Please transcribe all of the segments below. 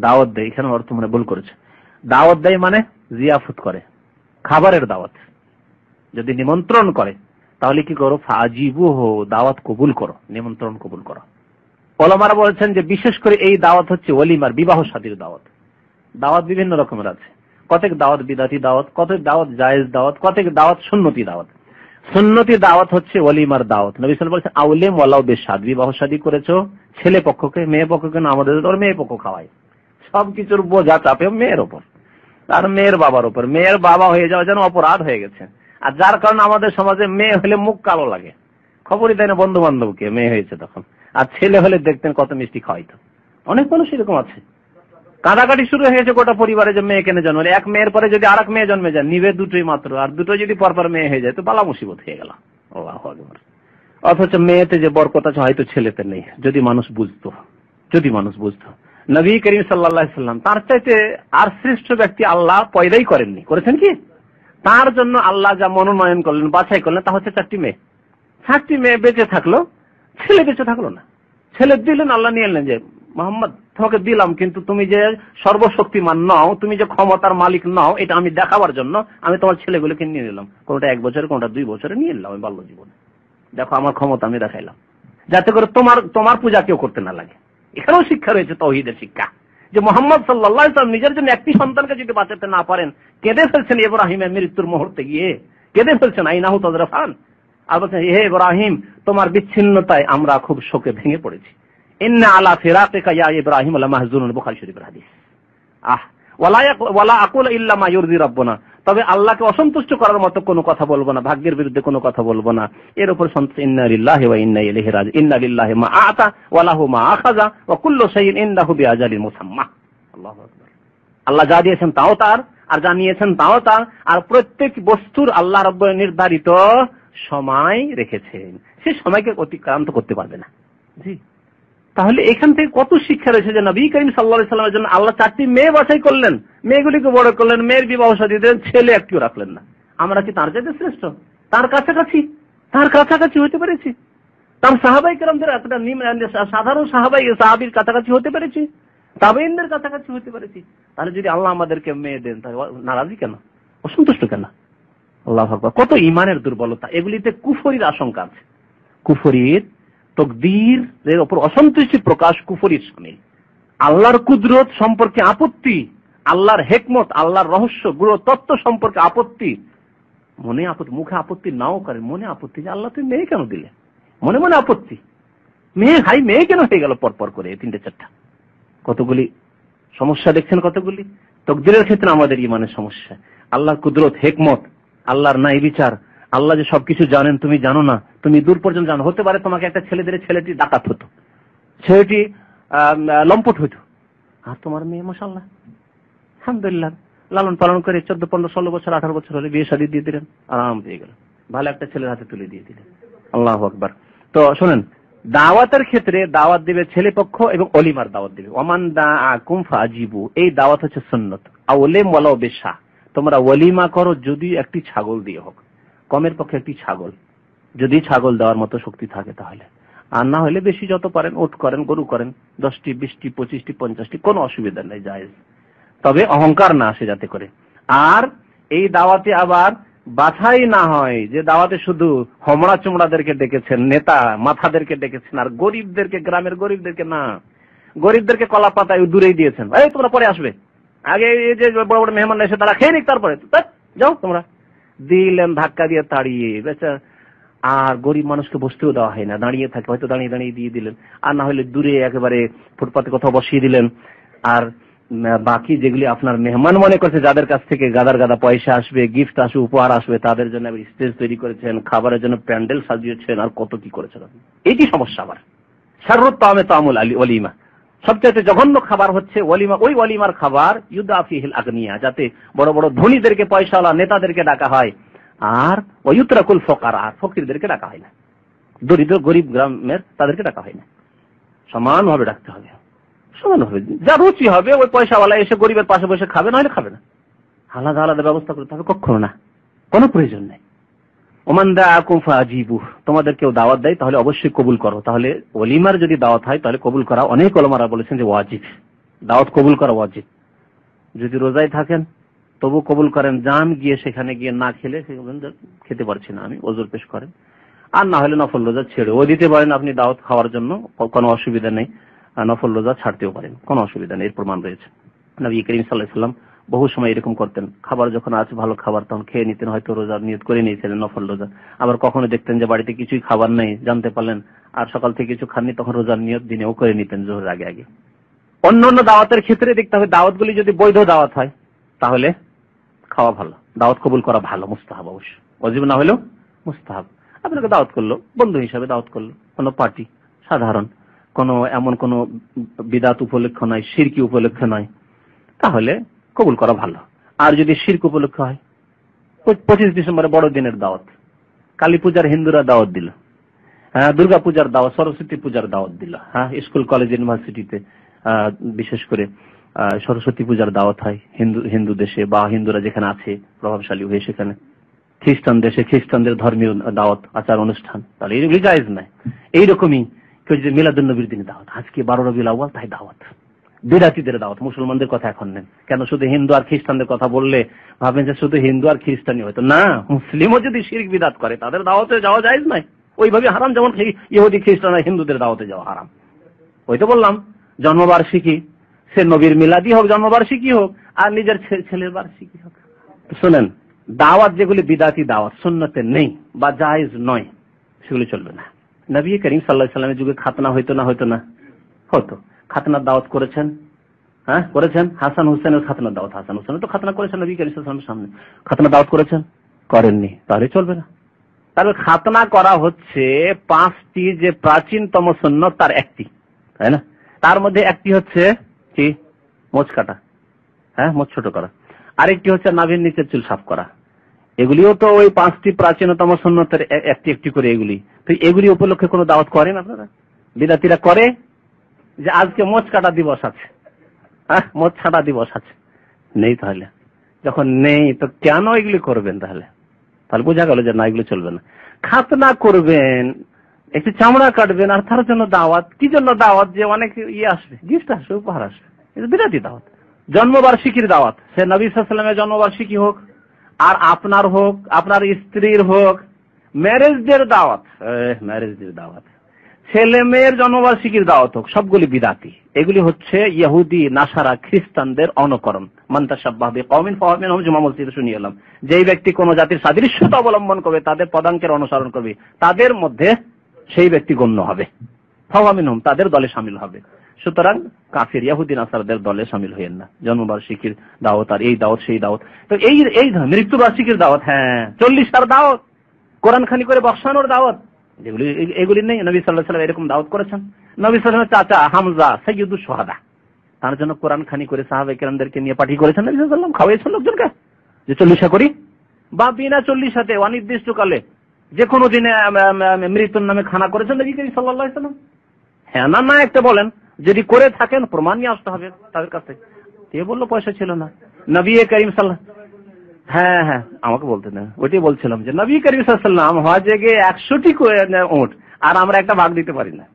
দাওয়াত দেয়, এখানে অর্থ মানে ভুল করেছে। দাওয়াত দেয় মানে জিয়াফত করে, খাবারের দাওয়াত। যদি নিমন্ত্রণ করে তাহলে কি করো, ফাজিবুহু, দাওয়াত কবুল করো, নিমন্ত্রণ কবুল করো। ওলামারা বলেছেন যে বিশেষ করে এই দাওয়াত হচ্ছে ওলিমার, বিবাহ শাদীর দাওয়াত। দাওয়াত বিভিন্ন রকমের আছে, কতক দাওয়াত বিদাতি দাওয়াত, কতক দাওয়াত জায়েজ দাওয়াত, কতক দাওয়াত সুন্নতি দাওয়াত। সুন্নতি দাওয়াত হচ্ছে ওলিমার দাওয়াত। নবী সাল্লাল্লাহু আলাইহি ওয়াসাল্লাম বলেছেন আউলিম ওয়ালাউ বিশাদ, বিবাহ শাদী করেছো ছেলে পক্ষকে, মেয়ে পক্ষকে না, আমাদের ওর মেয়ে পক্ষ খাওয়ায়, সবকিছুর বোঝা চাপে মেয়ের ওপর, আর মেয়ের বাবার উপর। মেয়ের বাবা হয়ে যাওয়া যেন অপরাধ হয়ে গেছে। আর যার কারণে আমাদের সমাজে মেয়ে হলে মুখ কালো লাগে, খবরই দেয় না বন্ধু বান্ধবকে মেয়ে হয়েছে তখন। আর ছেলে হলে দেখতেন কত মিষ্টি খাওয়াইতো। অনেক মানুষ এরকম আছে, কাঁদাকাটি শুরু হয়েছে গোটা পরিবারে যে মেয়ে কেনে জন্ম। এক মেয়ের পরে যদি আর এক মেয়ে জন্মে যায়, নিবে দুটোই মাত্র, আর দুটো যদি পরপর মেয়ে হয়ে যায় তো বালা মুসিবত হয়ে গেল। আল্লাহু আকবার। অথচ মেয়েতে যে বরকত আছে হয়তো ছেলেতে নেই। যদি মানুষ বুঝতো, যদি মানুষ বুঝতো। নবী করিম সাল্লাল্লাহু আলাইহি ওয়াসাল্লাম তার চাইতে আর শ্রেষ্ঠ ব্যক্তি আল্লাহ পয়দাই করেননি, করেছেন কি? তার জন্য আল্লাহ যা মনোনয়ন করলেন, বাছাই করলেন, তা হচ্ছে 4টি মেয়ে। 4টি মেয়ে বেঁচে থাকলো, ছেলে বেঁচে থাকলো না। ছেলে দিলেন, আল্লাহ নিয়ে এলেন যে মোহাম্মদ তোমাকে দিলাম, কিন্তু তুমি যে সর্বশক্তিমান নও, তুমি যে ক্ষমতার মালিক নও, এটা আমি দেখাবার জন্য আমি তোমার ছেলেগুলোকে নিয়ে নিলাম। কোনটা 1 বছরে, কোনটা 2 বছরে নিয়ে নিলাম আমি বাল্য জীবনে। দেখো আমার ক্ষমতা আমি দেখাইলাম, যাতে করে তোমার পূজা কেউ করতে না লাগে। এখানেও শিক্ষা রয়েছে, তাওহীদের শিক্ষা, যে মোহাম্মদ সাল্লাল্লাহু আলাইহি ওয়াসাল্লাম নিজের জন্য একটি সন্তানকে যদি বাঁচাতে না পারেন, কেঁদে ফেলছেন ইব্রাহিমের মৃত্যুর মুহূর্তে গিয়ে, কেঁদে ফেলছেন আইনাহু তাযরাফান। আর বলছেন হে ইব্রাহিম, তোমার বিচ্ছিন্নতায় আমরা খুব শোকে ভেঙে পড়েছি। ইন্না আলা ফিরাকিকা ইয়া ইব্রাহিম লামাহজুনুন, বুখারী শরীফের হাদিস। ওয়ালা আকুল ইল্লা মা ইউরদি রাব্বুনা, তবে আল্লাহকে অসন্তুষ্ট করার মতো কোনো কথা বলবো না, ভাগ্যের বিরুদ্ধে কোনো কথা বলবো না। এর উপর ইন্না লিল্লাহি ওয়া ইন্না ইলাইহি রাজিউন, ইন্না লিল্লাহি মা আতা ওয়া লাহু মা আখাযা ওয়া কুল্লু শাইইন ইনদাহু বিআজালিন মুসাম্মা। আল্লাহু আকবার। আল্লাহ যা দিয়েছেন তাও তার, আর যা নিয়েছেন তাও তার, আর প্রত্যেক বস্তুর আল্লাহ রাব্বুল নির্ধারিত সময় রেখেছেন, সেই সময়কে অতিক্রান্ত করতে পারবে না। জি, তাহলে এখান থেকে কত শিক্ষা রয়েছে যে নবী করিম সাল্লাল্লাহু আলাইহি ওয়াসাল্লামের জন্য আল্লাহ 4টি মেয়ে বাছাই করলেন, মেয়েগুলিকে বড় করলেন, মেয়ের বিবাহ শাদী দিলেন, ছেলে একটিও রাখলেন না। আমরা কি তার চাইতে শ্রেষ্ঠ? তার কাছাকাছি হতে পেরেছি? তার সাহাবাই কেরামদের একটা সাধারণ সাহাবীর কাছাকাছি হতে পেরেছি? তাবেঈনদের কাছাকাছি হতে পেরেছি? তাহলে যদি আল্লাহ আমাদেরকে মেয়ে দেন, তাহলে নারাজি কেন, অসন্তুষ্ট কেন? আল্লাহু আকবার। কত ইমানের দুর্বলতা! এগুলিতে কুফরির আশঙ্কা আছে। কুফরির, তকদীরের উপর অসন্তুষ্টি প্রকাশ কুফরির শামিল। আল্লাহর কুদরত সম্পর্কে আপত্তি, আল্লাহর হিকমত, আল্লাহর রহস্য, গুরু তত্ত্ব সম্পর্কে আপত্তি, মনে আপত্তি, মুখে আপত্তি নাও করে, মনে আপত্তি যে আল্লাহ তুমি মেয়ে কেন দিলে, মনে মনে আপত্তি, মেয়ে কেন হয়ে গেল পরপর করে 3-4টা। কতগুলি সমস্যা দেখছেন, কতগুলি তকদীরের ক্ষেত্রে আমাদের ইমানের সমস্যা। আল্লাহর কুদরত, হিকমত, আল্লাহর ন্যায় বিচার, আল্লাহ যে সবকিছু জানেন তুমি জানো না, তুমি দূর পর্যন্ত জানো। হতে পারে তোমাকে একটা ছেলেটি ডাকাত হতো, ছেলেটি লম্পট হইতো, আর তোমার মেয়ে মাশাআল্লাহ আলহামদুলিল্লাহ লালন পালন করে 14, 15, 16 বছর, 18 বছর হলে বিয়ে শাদী দিয়ে দিলেন, আরাম পেয়ে গেল, ভালো একটা ছেলের হাতে তুলে দিয়ে দিলেন। আল্লাহু আকবার। তো শোনেন, দাওয়াতের ক্ষেত্রে দাওয়াত দিবে ছেলে পক্ষ এবং অলিমার দাওয়াত দিবে। ওমান দাআকুম ফাজিবু, এই দাওয়াত হচ্ছে সুন্নাত। আউলিম ওয়ালাউ বিশা, তোমরা ওলিমা করো যদি একটি ছাগল দিয়ে হোক, কমের পক্ষে একটি ছাগল, যদি ছাগল দেওয়ার মতো শক্তি থাকে তাহলে, আর না হলে বেশি যত পারেন উট করেন, গরু করেন, 10টি, 20টি, 25টি, 50টি, কোনো অসুবিধা নেই, জায়েজ। তবে অহংকার না আসে যাতে করে। আর এই দাওয়াতে আবার বাছাই না হয় যে দাওয়াতে শুধু হমড়া চুমড়াদেরকে ডেকেছেন, নেতা মাথাদেরকে ডেকেছেন, আর গরিবদেরকে, গ্রামের গরিবদেরকে না, গরিবদেরকে কলা পাতায় দূরেই দিয়েছেন, এই তোমরা পরে আসবে, আগে এই যে বড় বড় মেহমান এসে তারা খেয়ে নিক, তারপরে যাও তোমরা, দিলেন ধাক্কা দিয়ে তাড়িয়ে। বেচা আর গরিব মানুষকে বসতেও দেওয়া হয় না, দাঁড়িয়ে থাকে, হয়তো দাঁড়িয়ে দাঁড়িয়ে দিয়ে দিলেন, আর না হলে দূরে একেবারে ফুটপাতে কোথাও বসিয়ে দিলেন। আর বাকি যেগুলি আপনার মেহমান মনে করছে, যাদের কাছ থেকে গাদা পয়সা আসবে, গিফট আসবে, উপহার আসবে, তাদের জন্য স্টেজ তৈরি করেছেন, খাবারের জন্য প্যান্ডেল সাজিয়েছেন, আর কত কি করেছেন। এইটি সমস্যা। আবার শাররুত তাআমে তাআমুল ওয়ালিমা, সবচেয়ে জঘন্য খাবার হচ্ছে ওয়ালিমা। ওই ওয়ালিমার খাবার ইউদা ফিহিল আগনিয়া, যাতে বড় বড় ধনীদেরকে, পয়সাওয়ালা নেতাদেরকে ডাকা হয়, আর ওয়ুতরাকুল ফুকারা, ফকিরদেরকে ডাকা হয় না, দরিদ্র গরিব গ্রামের তাদেরকে ডাকা হয় না। সমানভাবে ডাকতে হবে, সমানভাবে, যা রুচি হবে ওই পয়সাওয়ালা এসে গরিবের পাশে বসে খাবে, নাহলে খাবে না। আলাদা আলাদা ব্যবস্থা করতে হবে, কখনো না, কোনো প্রয়োজন নেই। ওমান দাআকুম ফাজিবু, তোমাদের কেউ দাওয়াত দেয় তাহলে অবশ্যই কবুল করো। তাহলে ওলিমার যদি দাওয়াত হয় তাহলে কবুল করা, অনেক ওলামারা বলেছেন যে ওয়াজিব, দাওয়াত কবুল করা উচিত। যদি রোজায় থাকেন তবু কবুল করেন, যান গিয়ে সেখানে গিয়ে না খেলে খেতে পারছি না আমি, ওজোর পেশ করেন। আর না হলে নফল রোজা ছেড়েও দিতে পারেন আপনি দাওয়াত খাওয়ার জন্য, কোনো অসুবিধা নেই। নফল রোজা ছাড়তেও পারেন, কোনো অসুবিধা নেই, এর প্রমাণ রয়েছে। নবী করিম সাল্লাল্লাহু আলাইহি ওয়াসাল্লাম বহু সময় এরকম করতেন, খাবার যখন আছে ভালো খাবার তখন খেয়ে নিতেন, হয়তো রোজার নিয়ত করে নিয়েছিলেন নফল রোজা। আবার কখনো দেখতেন যে বাড়িতে কিছুই খাবার নেই, জানতে পারলেন আর সকাল থেকে কিছু খাননি, তখন রোজার নিয়ত দিনেও করে নিতেন জোহরের আগে আগে। অন্য অন্য দাওয়াতের ক্ষেত্রে দেখতে হবে দাওয়াতগুলি যদি বৈধ দাওয়াত হয় তাহলে খাওয়া ভালো, দাওয়াত কবুল করা ভালো, মুস্তাহাব, অবশ্য ওয়াজিব না হলেও মুস্তাহাব। আপনাকে দাওয়াত করলো, বন্ধু হিসাবে দাওয়াত করলো, কোনো পার্টি সাধারণ, কোনো এমন কোনো বিদাত উপলক্ষ নয়, শিরকি উপলক্ষ নয়, তাহলে কবুল করা ভালো। আর যদি শিরক উপলক্ষ হয়, 25 ডিসেম্বরে বড়দিনের দাওয়াত, কালী পূজার হিন্দুরা দাওয়াত দিল, হ্যাঁ, দুর্গা পূজার দাওয়াত, সরস্বতী পূজার দাওয়াত দিল, হ্যাঁ, স্কুল কলেজ ইউনিভার্সিটিতে বিশেষ করে সরস্বতী পূজার দাওয়াত হয় হিন্দু দেশে, বা হিন্দুরা যেখানে আছে প্রভাবশালী হয়ে, সেখানে খ্রিস্টান দেশে খ্রিস্টানদের ধর্মীয় দাওয়াত আচার অনুষ্ঠান, তাহলে এইগুলি জায়েজ নাই। এইরকমই কেউ যদি মিলাদুন নবীর দিনে দাওয়াত, আজকে 12 রবিউল আউয়াল তাই দাওয়াত, বিদাতীদের দাওয়াত, মুসলমানদের কথা এখন নেন। কেন শুধু হিন্দু আর খ্রিস্টানদের কথা বললে ভাবেন যে শুধু হিন্দু আর খ্রিস্টানই হয়তো না, মুসলিমও যদি শিরক বিদাত করে তাদের দাওয়াতে যাওয়া জায়েজ নাই, ওইভাবে হারাম, যেমন ইহুদি খ্রিস্টান আর হিন্দুদের দাওয়াতে যাওয়া হারাম। ওই তো বললাম, জন্মবার্ষিকী, সে নবীর মিলাদি হোক, জন্মবার্ষিকী হোক, আর নিজের ছেলের বার্ষিকী হোক। শুনেন, দাওয়াত যেগুলি বিদাতি দাওয়াত, সুন্নতে নেই বা জায়েজ নয়, সেগুলি চলবে না। নবী করিম সাল্লাল্লাহু আলাইহি ওয়াসাল্লামের যুগে খাতনা হইতো না, হইতো না, হতো। খাতনার দাওয়াত করেছেন, হ্যাঁ করেছেন। হাসান হুসেনের খাতনার দাওয়াত, হাসান হুসেন তো খাতনা করেছেন নবী করিম সাল্লাল্লাহু আলাইহি ওয়াসাল্লামের সামনে, খাতনা দাওয়াত করেছেন? করেননি, তাহলে চলবে না। তাহলে খাতনা করা হচ্ছে 5টি যে প্রাচীনতম সুন্নত তার একটি, তাই না? তার মধ্যে একটি হচ্ছে কি, মোচ কাটা, হ্যাঁ, মোচ ছোট করা। আরেকটি হচ্ছে নাভির নিচের চুল সাফ করা। এগুলিও তো ওই 5টি প্রাচীনতম সুন্নতের একটি একটি করে এগুলি। তো এগুলি উপলক্ষে কোনো দাওয়াত করেন আপনারা? বিদাতিরা করে যে আজকে মোচ কাটা দিবস আছে, হ্যাঁ, মোচ ছাটা দিবস আছে, নেই। তাহলে যখন নেই তো কেন এগুলি করবেন? তাহলে বোঝা গেল যে না, এগুলো চলবে না। খাতনা করবেন, একটু চামড়া কাটবেন, আর তার জন্য দাওয়াত। কি জন্য দাওয়াত? যে অনেক আসবে, গিফট আসবে, উপহার আসবে, এটা বিরাটি দাওয়াত। জন্মবার্ষিকীর দাওয়াত, সে নবী সাল্লাল্লাহু আলাইহি ওয়াসাল্লামের জন্মবার্ষিকী হোক, আর আপনার হোক, আপনার স্ত্রীর হোক, ম্যারেজ ডের দাওয়াত, ম্যারেজ ডের দাওয়াত, ছেলে মেয়ের জন্মবার্ষিকীর দাওয়াত হোক, সবগুলি বিদাতি। এগুলি হচ্ছে ইহুদি, নাসারা, খ্রিস্টানদের অনুকরণ। মান তাশাব্বাহা বিকওমিন ফাহুয়া মিনহুম, জুমা মসজিদে শুনিয়ে এলাম। যেই ব্যক্তি কোন জাতির সাদৃশ্যতা অবলম্বন করবে, তাদের পদাঙ্কের অনুসরণ করবে, তাদের মধ্যে সেই ব্যক্তি গণ্য হবে, ফাহুয়া মিনহুম, তাদের দলে শামিল হবে। সুতরাং কাফির ইহুদি নাসারাদের দলে শামিল হইেন না। জন্মবার্ষিকীর দাওয়াত আর এই দাওয়াত সেই দাওয়াত, তো এই মৃত্যুবার্ষিকীর দাওয়াত, হ্যাঁ 40টার দাওয়াত, কোরআন খানি করে বসানোর দাওয়াত, যেগুলি এগুলি নেই। নবী সাল্লাল্লাহু আলাইহি ওয়াসাল্লাম এরকম দাওয়াত করেছেন। নবী সাল্লাল্লাহু আলাইহি ওয়াসাল্লামের চাচা হামজা সাইয়্যিদুশ শুহাদা, তার জন্য কোরআন খানি করে সাহাবায়ে কেরামদেরকে নিয়ে পাঠিয়ে করেছেন নবী সাল্লাল্লাহু আলাইহি ওয়াসাল্লাম, খাওয়াইছেন লোকজনকে যে 40 করি, বা বিনা 40 অনির্দিষ্টকালে যে কোনো দিনে মৃত্যুর নামে খানা করেছেন নবী করিম সাল্লাল্লাহু আলাইহি ওয়াসাল্লাম? হ্যাঁ না না একটা বলেন, যদি করে থাকেন প্রমাণ নিয়ে আসতে হবে তাদের কাছে। কে বললো পয়সা ছিল না? নবী করিম সাল্লাল্লাহু, হ্যাঁ হ্যাঁ আমাকে বলতে না, ওইটাই বলছিলাম যে নবী করিম সাল্লাল্লাহু আলাইহি ওয়াসাল্লাম হজে গিয়ে 100টি উট, আর আমরা একটা ভাগ দিতে পারি না।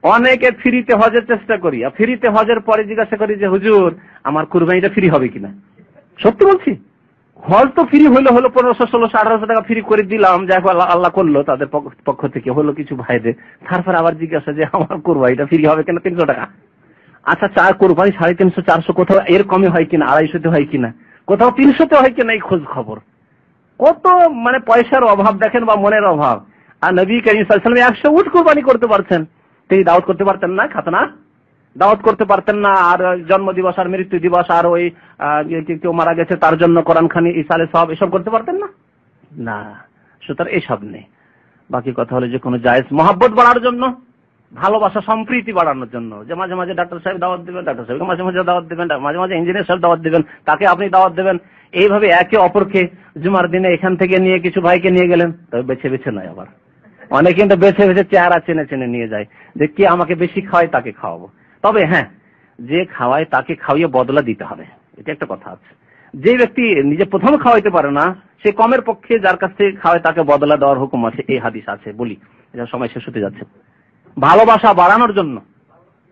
অনেকে ফ্রিতে হজের চেষ্টা করি, আর ফ্রিতে হজের পরে জিজ্ঞাসা করি যে হুজুর আমার কুরবানিটা ফ্রি হবে কিনা। সত্যি বলছি, হজ তো ফ্রি হলো 1500, 1600, 1800 টাকা ফ্রি করে দিলাম, যাই হোক আল্লাহ করলো তাদের পক্ষ থেকে, হলো কিছু ভাইদের। তারপর আবার জিজ্ঞাসা যে আমার কুরবানিটা ফ্রি হবে কিনা, 300 টাকা। আচ্ছা, কুরবানি 350, 400, কোথাও এর কমে হয় কিনা, 250-তে হয় কিনা, কোথাও 300-তে হয় কিনা, এই খোঁজ খবর। কত মানে পয়সার অভাব দেখেন, বা মনের অভাব। আর নবী করিম সাল্লাল্লাহু আলাইহি ওয়াসাল্লাম 100 উট কুরবানি করতে পারছেন, তিনি দাওয়াত করতে পারতেন না? খাতনা দাওয়াত করতে পারতেন না? আর জন্ম দিবস আর মৃত্যু দিবস আর ওই কেউ মারা গেছে তার জন্য কোরআন খানি, ইসালে সব, এসব করতে পারতেন না? না, সুতরাং এসব নেই। বাকি কথা হলো যে কোনো জায়েজ মহব্বত বাড়ার জন্য, ভালোবাসা সম্প্রীতি বাড়ানোর জন্য, যে মাঝে মাঝে ডাক্তার সাহেব দাওয়াত দিবেন, ডাক্তার সাহেবকে মাঝে মাঝে দাওয়াত দিবেন, মাঝে মাঝে ইঞ্জিনিয়ার সাহেব দাওয়াত দিবেন, তাকে আপনি দাওয়াত দেবেন। এইভাবে একে অপরকে জুমার দিনে এখান থেকে নিয়ে কিছু ভাইকে নিয়ে গেলেন, তবে বেছে বেছে নয়। আবার অনেকে কিন্তু বেছে বেছে চেহারা চেনে চেনে নিয়ে যায়, যে কে আমাকে বেশি খাওয়ায় তাকে খাওয়াবো। তবে হ্যাঁ, যে খাওয়ায় তাকে খাওয়িয়ে বদলা দিতে হবে, এটা একটা কথা আছে। যে ব্যক্তি নিজে প্রথম খাওয়াইতে পারে না, সে কমের পক্ষে যার কাছ থেকে খাওয়ায় তাকে বদলা দেওয়ার হুকুম আছে, এই হাদিস আছে। বলি, এটা সময় শেষ হতে যাচ্ছে। ভালোবাসা বাড়ানোর জন্য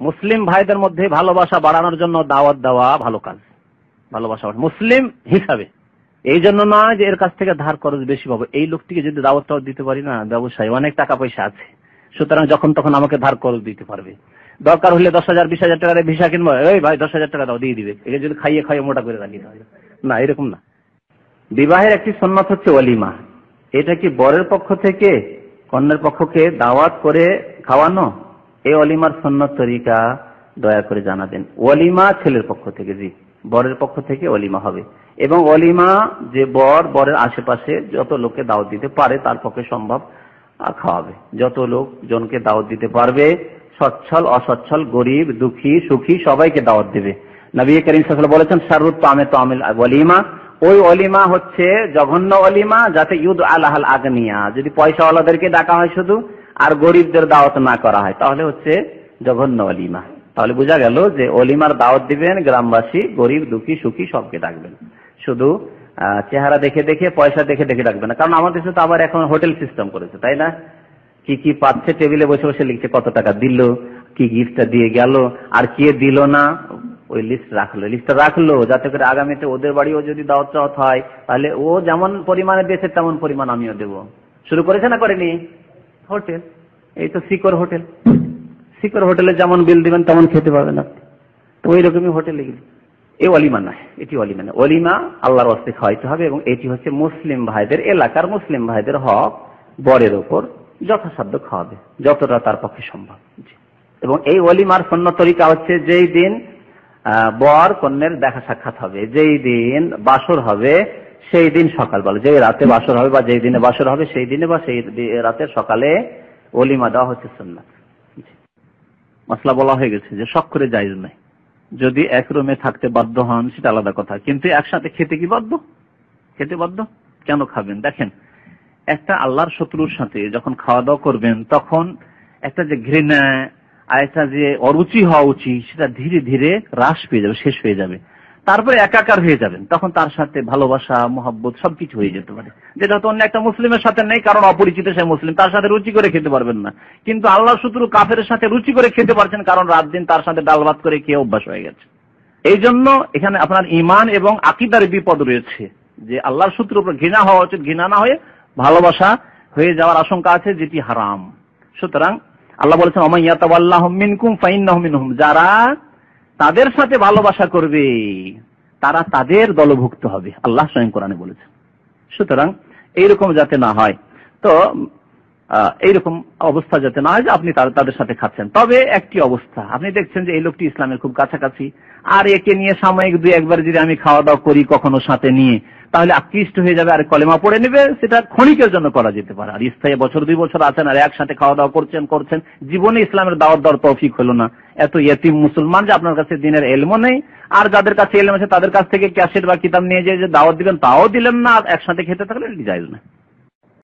মুসলিম ভাইদের মধ্যে ভালোবাসা বাড়ানোর জন্য দাওয়াত দেওয়া ভালো কাজ, ভালোবাসা মুসলিম হিসাবে। এই জন্য নয় যে এর কাছ থেকে ধার খরচ বেশি পাবো, এই লোকটিকে যদি দাওয়াতটাও দিতে পারি না, ব্যবসায়ী অনেক টাকা পয়সা আছে, সুতরাং যখন তখন আমাকে ধার খরচ দিতে পারবে, দরকার হলে 10,000 20,000 টাকার ভিসা কিনবো, এই ভাই 10,000 টাকা দাও, দিয়ে দিবে, একে যদি খাইয়ে খাইয়ে মোটা করে রাখি না, এরকম না। বিবাহের একটি সুন্নাত হচ্ছে ওলিমা। এটা কি বরের পক্ষ থেকে কন্যার পক্ষকে দাওয়াত করে খাওয়ানো? এই ওলিমার সুন্নাত তরিকা দয়া করে জানাবেন। ওলিমা ছেলের পক্ষ থেকে, জি, বরের পক্ষ থেকে ওলিমা হবে, এবং ওলিমা যে বরের আশেপাশে যত লোককে দাওয়াত দিতে পারে তার পক্ষে সম্ভব খাওয়াবে। যত লোক জনকে দাওয়াত দিতে পারবে, সচ্ছল অসচ্ছল, গরিব দুঃখী সুখী সবাইকে দাওয়াত দেবে। নবী করিম সাল্লাল্লাহু আলাইহি ওয়াসাল্লাম বলেছেন শাররুত তামে তামিল ওয়ালিমা, ওই ওলিমা হচ্ছে জঘন্য ওলিমা যাতে ইউদ আলাহাল আগনিয়া, যদি পয়সাওয়ালাদেরকে ডাকা হয় শুধু আর গরিবদের দাওয়াত না করা হয় তাহলে হচ্ছে জঘন্য ওলিমা। তাহলে বোঝা গেল যে ওলিমার দাওয়াত দিবেন গ্রামবাসী, গরিব দুঃখী সুখী সবকে ডাকবেন, শুধু চেহারা দেখে দেখে পয়সা দেখে দেখে ডাকবেন না। কারণ আমাদের দেশে তো আবার এখন হোটেল সিস্টেম করেছে, তাই না? কি কি পাচ্ছে টেবিলে বসে বসে লিখছে, কত টাকা দিল, কি গিফটটা দিয়ে গেল, আর কে দিল না, ওই লিস্টটা রাখলো যাতে করে আগামীতে ওদের বাড়িও যদি দাওয়াত চাওয়াত হয় তাহলে ও যেমন পরিমাণে দিয়েছে তেমন পরিমাণ আমিও দেবো। শুরু করেছে না করেনি? হোটেল, এই তো শিকর হোটেল, শিকর হোটেলে যেমন বিল দিবেন তেমন খেতে পারবেন আপনি, তো ওই রকমই হোটেলে গেলে এই ওলিমা নয়, এটি ওলিমা না। ওলিমা আল্লাহর ওয়াস্তে খাওয়াইতে হবে, এবং এটি হচ্ছে মুসলিম ভাইদের, এলাকার মুসলিম ভাইদের হক, বরের ওপর যথাসাধ্য খাওয়াবে যতটা তার পক্ষে সম্ভব। এবং এই ওলিমার সুন্নাত তরিকা হচ্ছে যেই দিন বর কন্যার দেখা সাক্ষাৎ হবে, যেই দিন বাসর হবে সেই দিন সকালবেলা, যেই রাতে বাসর হবে বা যেই দিনে বাসর হবে সেই দিনে বা সেই রাতের সকালে ওলিমা দেওয়া হচ্ছে সুন্নাত। মাসলা বলা হয়ে গেছে যে শখ করে জায়েজ নাই, যদি এক রুমে থাকতে বাধ্য হন সেটা আলাদা কথা, কিন্তু একসাথে খেতে কি বাধ্য? খেতে বাধ্য কেন খাবেন? দেখেন, একটা আল্লাহর শত্রুর সাথে যখন খাওয়া দাওয়া করবেন তখন একটা যে ঘৃণা আর একটা যে অরুচি হওয়া উচিত সেটা ধীরে ধীরে হ্রাস পেয়ে যাবে, শেষ হয়ে যাবে, তারপরে একাকার হয়ে যাবেন, তখন তার সাথে ভালোবাসা মহব্বত সবকিছু হয়ে যেতে পারে, যেটা হয়তো অন্য একটা মুসলিমের সাথে নেই, কারণ অপরিচিত সে মুসলিম, তার সাথে রুচি করে খেতে পারবেন না। কিন্তু আল্লাহর শত্রু কাফেরের সাথে রুচি করে খেতে পারছেন, কারণ রাত দিন তার সাথে ডাল ভাত করে খেয়ে অভ্যাস হয়ে গেছে। এই জন্য এখানে আপনার ঈমান এবং আকীদার বিপদ রয়েছে, যে আল্লাহর শত্রুর উপর ঘৃণা হওয়া উচিত, ঘৃণা না হয়ে ভালোবাসা হয়ে যাওয়ার আশঙ্কা আছে, যেটি হারাম। সুতরাং আল্লাহ বলেছেন ওমান ইয়াতাওয়াল্লাহুম মিনকুম ফাইন্নাহু মিনহুম, যারা তাদের সাথে ভালোবাসা করবে তারা তাদের দলভুক্ত হবে, আল্লাহ স্বয়ং কোরআনে বলেছেন। সুতরাং এইরকম যাতে না হয়, তো এইরকম অবস্থা যাতে না হয় যে আপনি তাদের সাথে খাচ্ছেন। তবে একটি অবস্থা, আপনি দেখছেন যে এই লোকটি ইসলামের খুব কাছাকাছি, আর একে নিয়ে সাময়িক 2-1 বার যদি আমি খাওয়া দাওয়া করি কখনো সাথে নিয়ে, তাহলে আকৃষ্ট হয়ে যাবে আর কলেমা পড়ে নেবে, সেটা ক্ষণিকের জন্য করা যেতে পারে। আর স্থায়ী বছর 2 বছর আছেন আর একসাথে খাওয়া দাওয়া করছেন, জীবনে ইসলামের দাওয়াত দেওয়ার তৌফিক হলো না, এত ইয়েতিম মুসলমান যে আপনার কাছে দিনের এলমও নেই, আর যাদের কাছে এলম আছে তাদের কাছ থেকে ক্যাসেট বা কিতাব নিয়ে যে দাওয়াত দিবেন তাও দিলেন না, একসাথে খেতে থাকলে জায়েজ না।